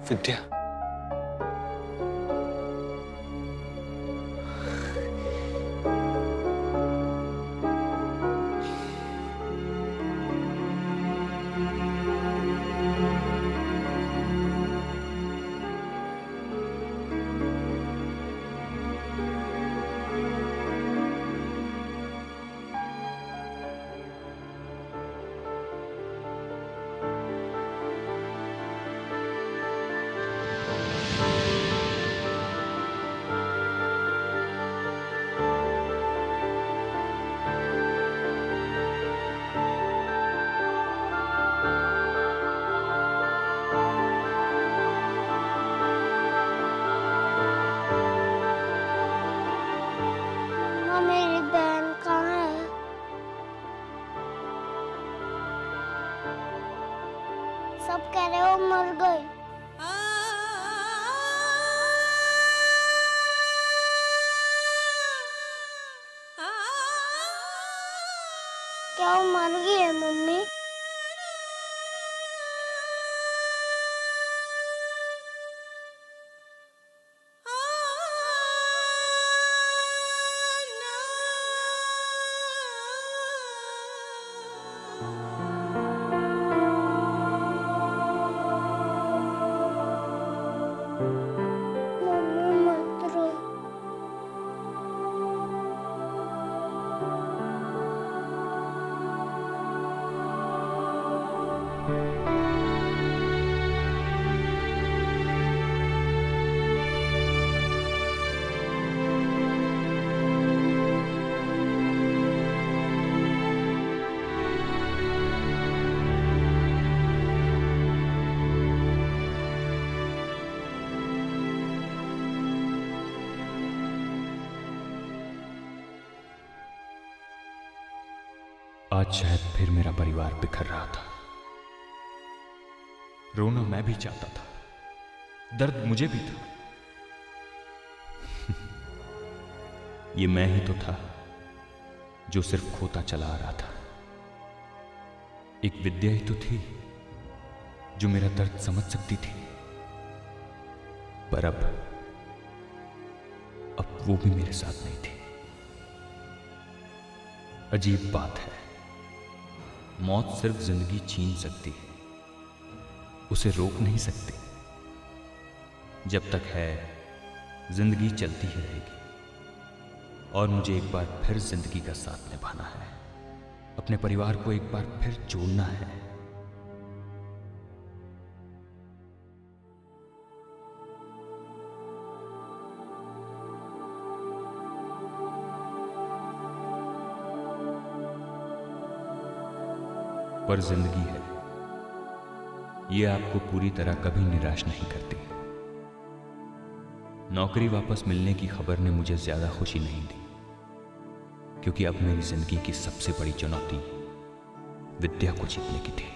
विद्या, सब कह रहे हो मर गए। क्या वो मर गई है मम्मी? आज शायद फिर मेरा परिवार बिखर रहा था। रोना मैं भी चाहता था, दर्द मुझे भी था। ये मैं ही तो था जो सिर्फ खोता चला आ रहा था। एक विद्या ही तो थी जो मेरा दर्द समझ सकती थी, पर अब वो भी मेरे साथ नहीं थी। अजीब बात है, मौत सिर्फ जिंदगी छीन सकती है, उसे रोक नहीं सकती। जब तक है जिंदगी चलती ही रहेगी और मुझे एक बार फिर जिंदगी का साथ निभाना है, अपने परिवार को एक बार फिर जोड़ना है। पर जिंदगी है, ये आपको पूरी तरह कभी निराश नहीं करती। नौकरी वापस मिलने की खबर ने मुझे ज्यादा खुशी नहीं दी, क्योंकि अब मेरी जिंदगी की सबसे बड़ी चुनौती विद्या को जीतने की थी।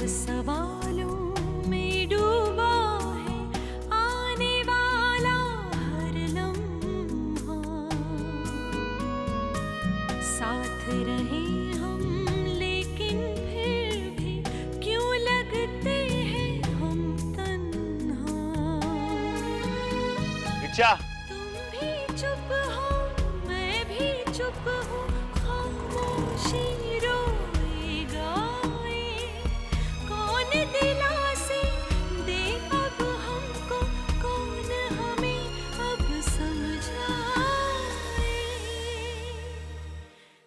सवालों में डूबा है आने वाला हर लम्हा, साथ रहे हम लेकिन फिर भी क्यों लगते हैं हम तन्हा। तुम भी चुप हो मैं भी चुप हूँ, खामोशी रोएगा दिलासे दे अब हमको, कौन हमें अब समझाए।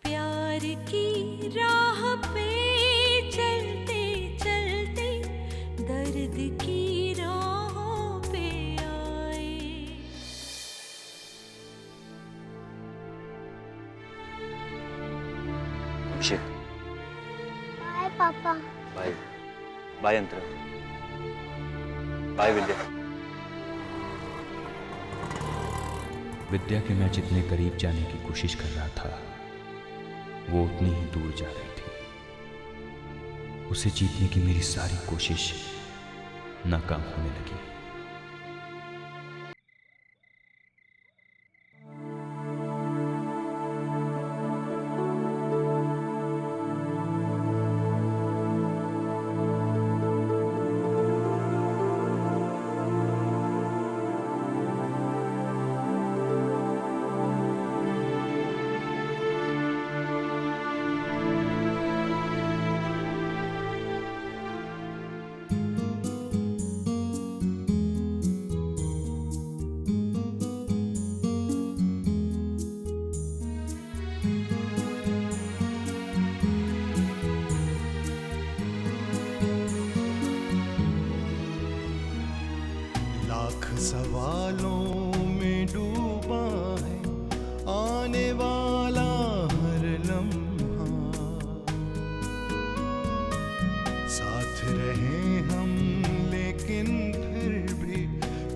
प्यार की राह पे चलते चलते दर्द की राहों पे आए। पापा। बाय बाय अंतरा, बाय विद्या। विद्या के मैं जितने करीब जाने की कोशिश कर रहा था, वो उतनी ही दूर जा रही थी। उसे जीतने की मेरी सारी कोशिश नाकाम होने लगी। लाख सवालों में डूबा है आने वाला हर लम्हा। साथ रहे हम लेकिन फिर भी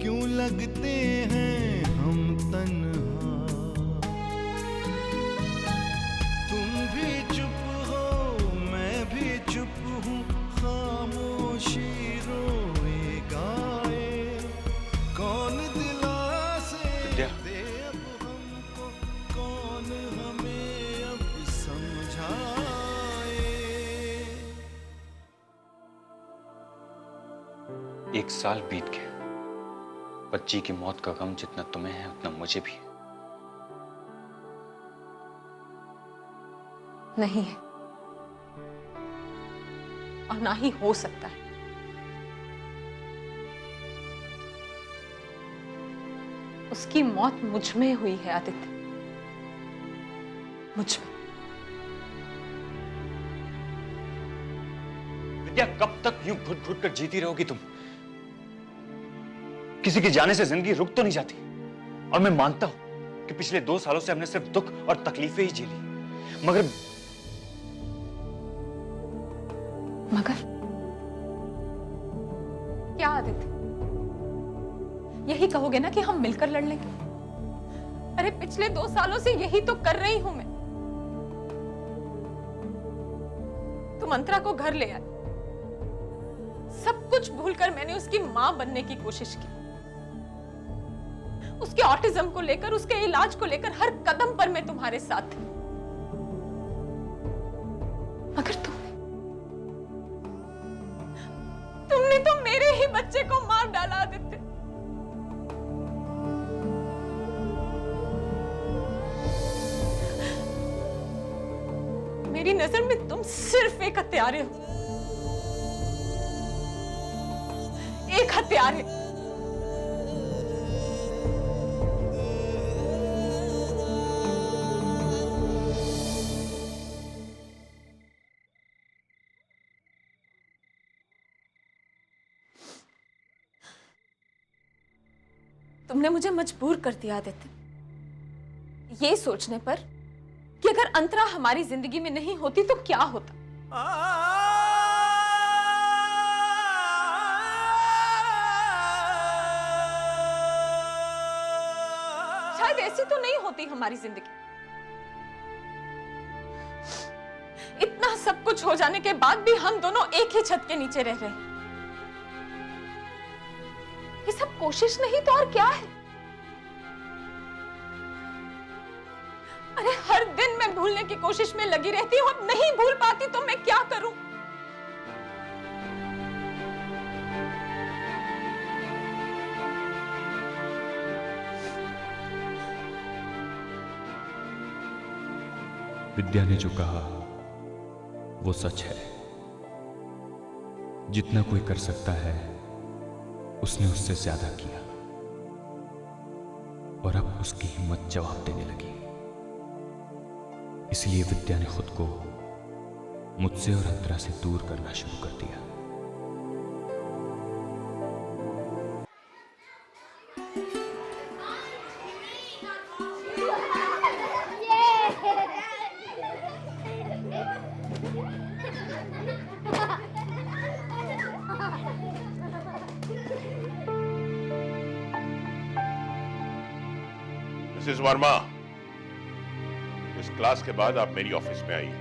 क्यों लगते हैं हम तन्हा। तुम भी चुप हो मैं भी चुप हूँ, खामोशी रोए गाए। कौन दिलासे दे अब हमको, कौन हमें अब समझाए। 1 साल बीत गया। बच्ची की मौत का गम जितना तुम्हें है उतना मुझे भी है। नहीं है और ना ही हो सकता है। उसकी मौत मुझ में हुई है आदित्य, मुझ में। विद्या, कब तक यूं घुट घुट कर जीती रहोगी तुम? किसी के जाने से जिंदगी रुक तो नहीं जाती। और मैं मानता हूं कि पिछले 2 सालों से हमने सिर्फ दुख और तकलीफें ही झेली, मगर क्या आदित्य, यही कहोगे ना कि हम मिलकर लड़ लेंगे? अरे पिछले 2 सालों से यही तो कर रही हूं मैं। तुम अंतरा को घर ले आए, सब कुछ भूलकर मैंने उसकी मां बनने की कोशिश की। उसके ऑटिज्म को लेकर, उसके इलाज को लेकर हर कदम पर मैं तुम्हारे साथ थी। मगर तुमने तो मेरे ही बच्चे को मार डाला आदित्य। मेरी नजर में तुम सिर्फ एक हत्यारे हो, एक हत्यारे। तुमने मुझे मजबूर कर दिया आदित्य, ये सोचने पर कि अगर अंतरा हमारी जिंदगी में नहीं होती तो क्या होता। शायद ऐसी तो नहीं होती हमारी जिंदगी। इतना सब कुछ हो जाने के बाद भी हम दोनों एक ही छत के नीचे रह रहे हैं। ये सब कोशिश नहीं तो और क्या है? अरे हर दिन मैं भूलने की कोशिश में लगी रहती हूं, अब नहीं भूल पाती तो मैं क्या करूं? विद्या ने जो कहा वो सच है। जितना कोई कर सकता है उसने उससे ज्यादा किया, और अब उसकी हिम्मत जवाब देने लगी। इसलिए विद्या ने खुद को मुझसे और अंतरा से दूर करना शुरू कर दिया। मिसेस वर्मा, इस क्लास के बाद आप मेरी ऑफिस में आइए।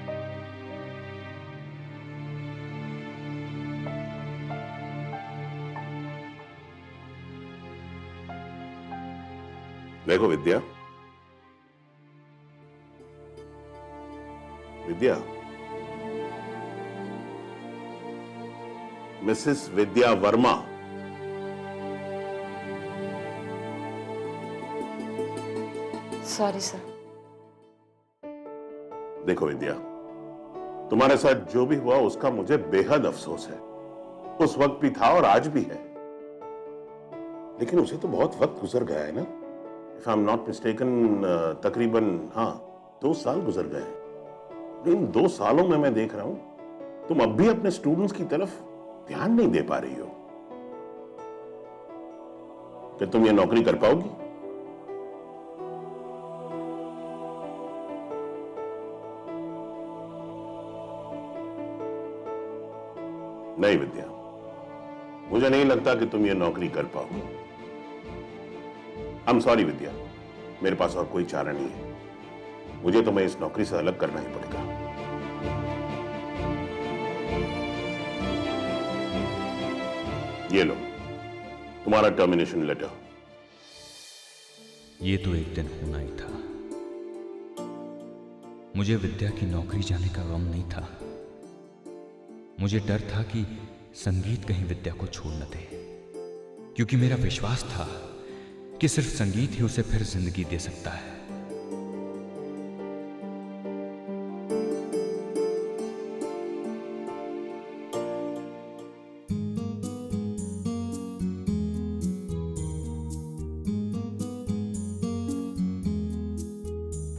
देखो Vidya, Vidya, Mrs Vidya Verma. Sorry sir. देखो विद्या, तुम्हारे साथ जो भी हुआ उसका मुझे बेहद अफसोस है। उस वक्त भी था और आज भी है, लेकिन उसे तो बहुत वक्त गुजर गया है ना। If I am not mistaken, तकरीबन 2 साल गुजर गए। इन 2 सालों में मैं देख रहा हूं तुम अब भी अपने स्टूडेंट्स की तरफ ध्यान नहीं दे पा रही हो। कि तुम ये नौकरी कर पाओगी? नहीं विद्या, मुझे नहीं लगता कि तुम ये नौकरी कर पाओगी। आई एम सॉरी विद्या, मेरे पास और कोई चारा नहीं है। मुझे तुम्हें इस नौकरी से अलग करना ही पड़ेगा। ये लो तुम्हारा टर्मिनेशन लेटर। ये तो एक दिन होना ही था। मुझे विद्या की नौकरी जाने का गम नहीं था। मुझे डर था कि संगीत कहीं विद्या को छोड़ न दे, क्योंकि मेरा विश्वास था कि सिर्फ संगीत ही उसे फिर जिंदगी दे सकता है।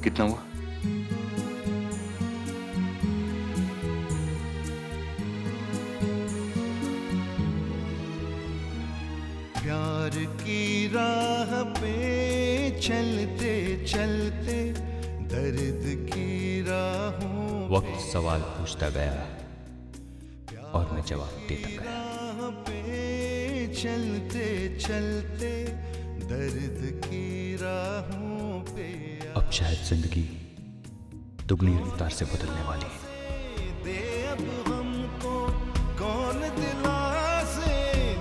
कितना हुआ? प्यार की राह पे चलते चलते दर्द की राहों वक्त सवाल पूछता गया और मैं जवाब देता गया। राह पे चलते चलते दर्द की राहों पे अब शायद जिंदगी दुगनी रफ्तार से बदलने वाली है। दे अब हमको कौन दिलासे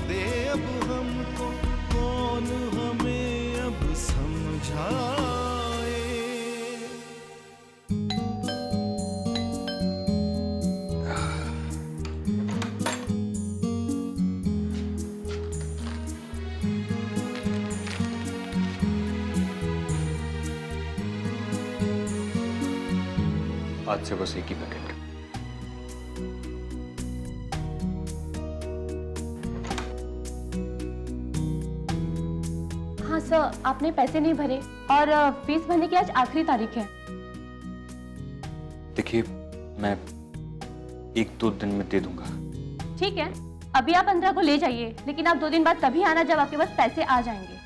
दे, अब हमको कौन हमें अब समझाए। आज से बस एक ही पैकेट। हाँ सर, आपने पैसे नहीं भरे और फीस भरने की आज आखिरी तारीख है। देखिए, मैं 1-2 दिन में दे दूंगा। ठीक है, अभी आप 15 को ले जाइए, लेकिन आप 2 दिन बाद तभी आना जब आपके पास पैसे आ जाएंगे।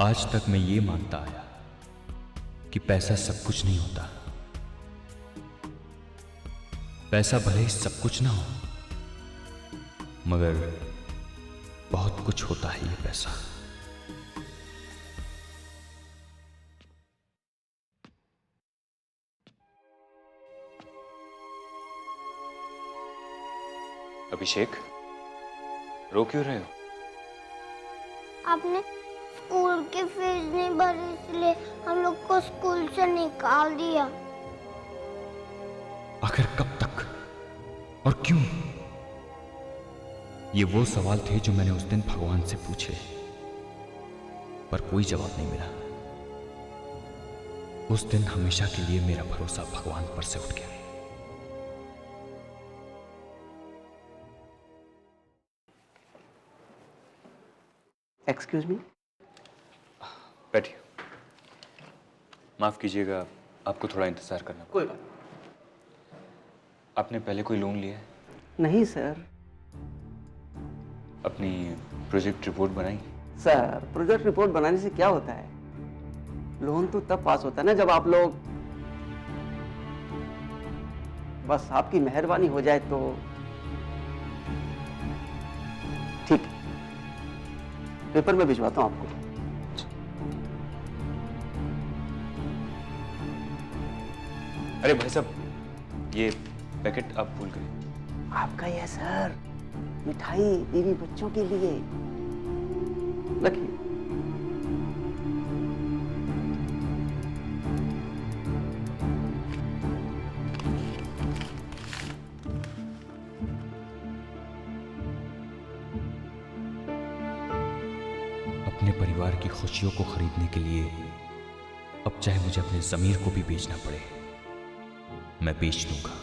आज तक मैं ये मानता आया कि पैसा सब कुछ नहीं होता। पैसा भले ही सब कुछ ना हो, मगर बहुत कुछ होता है ये पैसा। अभिषेक, रो क्यों रहे हो? आपने स्कूल की फीस नहीं भरी, इसलिए हम लोग को स्कूल से निकाल दिया। आखिर कब तक और क्यों? ये वो सवाल थे जो मैंने उस दिन भगवान से पूछे, पर कोई जवाब नहीं मिला। उस दिन हमेशा के लिए मेरा भरोसा भगवान पर से उठ गया। Excuse me. बैठिए। माफ कीजिएगा, आपको थोड़ा इंतजार करना। कोई बात आपने पहले कोई लोन लिया है? नहीं सर। अपनी प्रोजेक्ट रिपोर्ट बनाई? सर, प्रोजेक्ट रिपोर्ट बनाने से क्या होता है? लोन तो तब पास होता है ना जब आप लोग, बस आपकी मेहरबानी हो जाए तो ठीक है। पेपर में भिजवाता हूं आपको। अरे भाई साहब, ये पैकेट आप भूल गए। आपका ही है सर, मिठाई बीवी बच्चों के लिए। रखिए। अपने परिवार की खुशियों को खरीदने के लिए अब चाहे मुझे अपने जमीर को भी बेचना पड़े, मैं बेच दूंगा।